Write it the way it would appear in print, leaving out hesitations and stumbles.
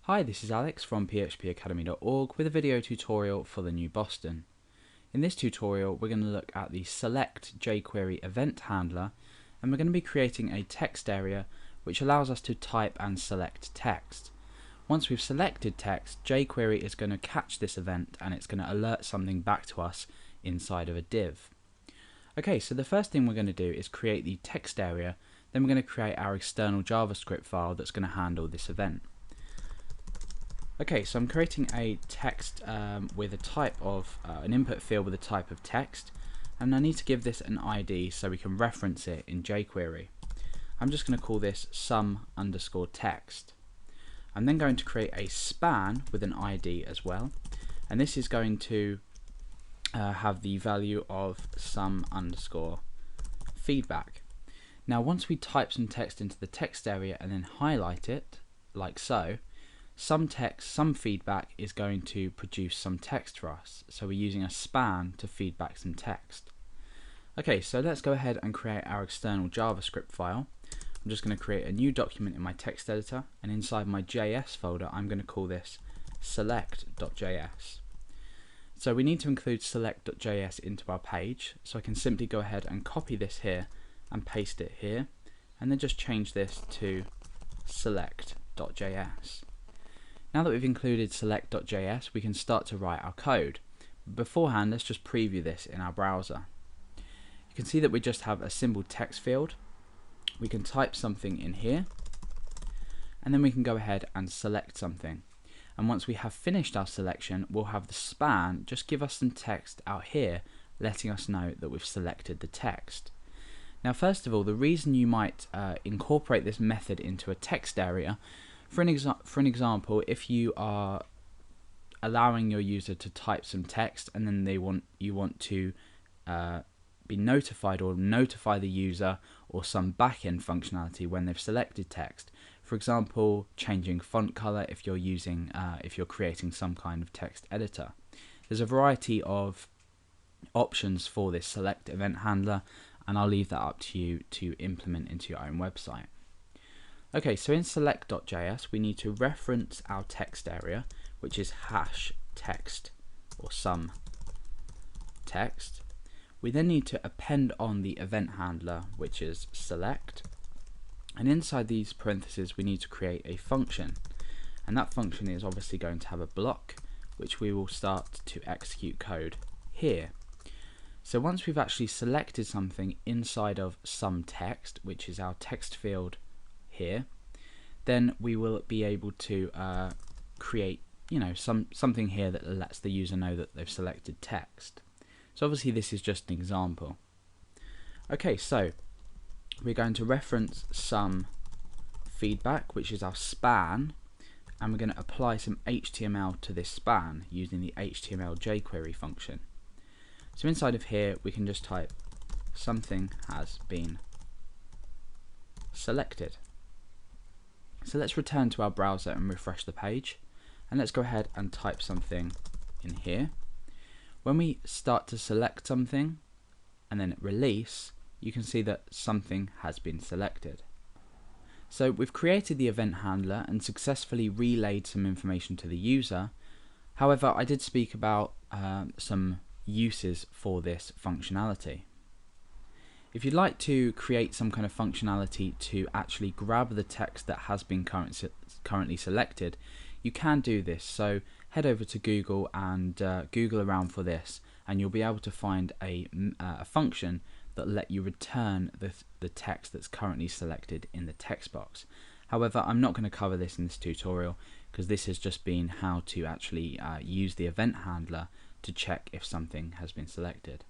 Hi, this is Alex from phpacademy.org with a video tutorial for the new Boston. In this tutorial we're going to look at the select jQuery event handler, and we're going to be creating a text area which allows us to type and select text. Once we've selected text, jQuery is going to catch this event and it's going to alert something back to us inside of a div. Okay, so the first thing we're going to do is create the text area, then we're going to create our external JavaScript file that's going to handle this event. Okay, so I'm creating a text with a type of, an input field with a type of text, and I need to give this an ID so we can reference it in jQuery. I'm just going to call this sum_text. I'm then going to create a span with an ID as well, and this is going to have the value of sum_feedback. Now once we type some text into the text area and then highlight it, like so, some feedback is going to produce some text for us. So we're using a span to feed back some text. Okay, so let's go ahead and create our external JavaScript file. I'm just going to create a new document in my text editor, and inside my JS folder I'm going to call this select.js. So we need to include select.js into our page, so I can simply go ahead and copy this here and paste it here, and then just change this to select.js. Now that we've included select.js, we can start to write our code. Beforehand, let's just preview this in our browser. You can see that we just have a simple text field. We can type something in here, and then we can go ahead and select something. And once we have finished our selection, we'll have the span just give us some text out here, letting us know that we've selected the text. Now first of all, the reason you might incorporate this method into a text area, for an example, if you are allowing your user to type some text and then you want to be notified or notify the user or some backend functionality when they've selected text. For example, changing font color if you're creating some kind of text editor. There's a variety of options for this select event handler, and I'll leave that up to you to implement into your own website. Okay, so in select.js we need to reference our text area, which is hash text or sum text. We then need to append on the event handler, which is select, and inside these parentheses we need to create a function, and that function is obviously going to have a block which we will start to execute code here. So once we've actually selected something inside of some text, which is our text field here, then we will be able to create something here that lets the user know that they've selected text. So obviously this is just an example. Okay, so we're going to reference some feedback, which is our span, and we're going to apply some HTML to this span using the HTML jQuery function. So inside of here we can just type something has been selected. So let's return to our browser and refresh the page, and let's go ahead and type something in here. When we start to select something and then release, you can see that something has been selected. So we've created the event handler and successfully relayed some information to the user. However, I did speak about some uses for this functionality. If you'd like to create some kind of functionality to actually grab the text that has been currently selected, you can do this. So head over to Google and Google around for this, and you'll be able to find a function that let you return the text that's currently selected in the text box. However, I'm not going to cover this in this tutorial because this has just been how to actually use the event handler to check if something has been selected.